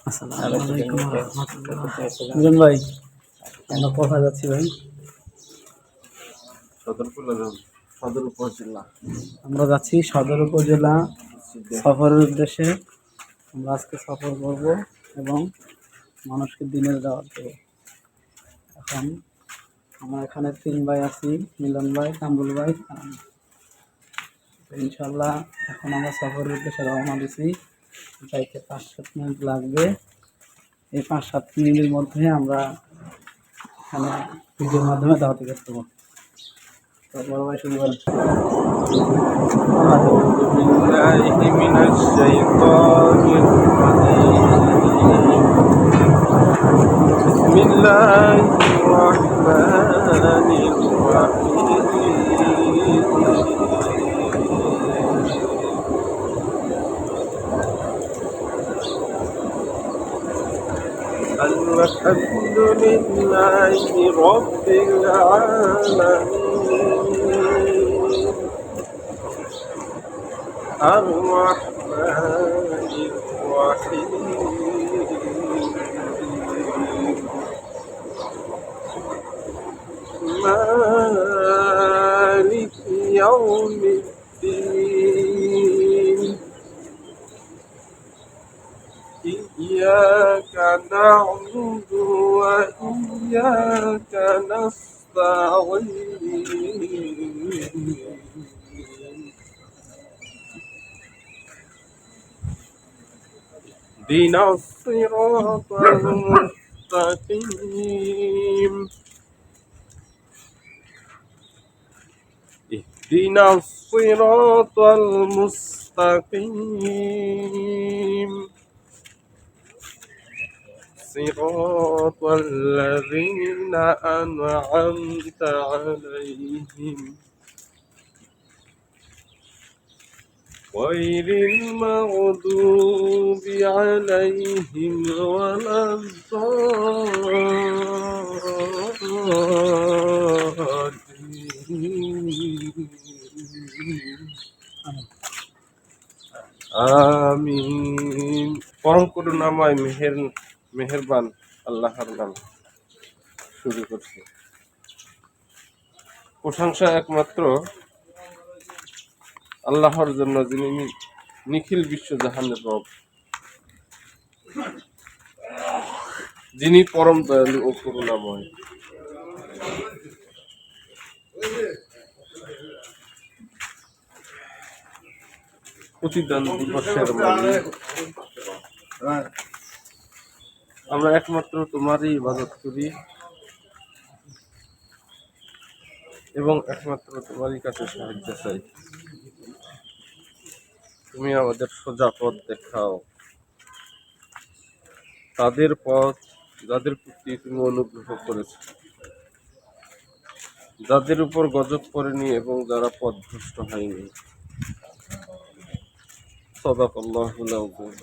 আসসালামু আলাইকুম ওয়া রাহমাতুল্লাহ। মিলন ভাই, আমরা কোথায় যাচ্ছি ভাই? সদর উপজেলা। আমরা যাচ্ছি সদর উপজেলা সফরের উদ্দেশ্যে। আমরা আজকে সফর করব এবং মানুষকে দিনের দাওয়াত দেব। এখন আমরা এখানে 3 ভাই আছি, মিলন ভাই, কামরুল ভাই আর আমি। তো ইনশাআল্লাহ এখন আমরা সফরের উদ্দেশ্যে রওনা দিছি। যাইতে 5-7 মিনিট লাগবে। এই 5-7 মিনিটের মধ্যে আমরা এখানে ভিডিওর মাধ্যমে দাওয়াতি করতে পারবো। তো বড় ভাই শুরু করেন। بالله من الشيطان الرجيم. بسم الله الرحمن الرحيم. الحمد لله رب العالمين الرحمن الرحيم مالك يوم الدين إياك نعبد وإياك نستعين اهدنا الصراط المستقيم اهدنا الصراط المستقيم صراط الذين أنعمت عليهم غير المغضوب عليهم ولا الضالين আমিন। পরম করুণাময় মেহেরবান আল্লাহর নাম শুরু করছি। প্রশংসা একমাত্র আল্লাহর জন্য, যিনি নিখিল বিশ্ব জাহানের রব, যিনি পরম দয়ালু ও করুণাময়। প্রতিদান দিবসের মালিক আমরা একমাত্র তোমারই ইবাদত করি এবং একমাত্র তোমারই কাছে সাহায্য চাই। তুমি আমাদের সোজা পথ দেখাও, তাদের পথ যাদের প্রতি তুমি অনুগ্রহ করেছ, যাদের উপর গজব করেনি এবং যারা পথভ্রষ্ট হয়নি। সাদাকাল্লাহুল আযীম।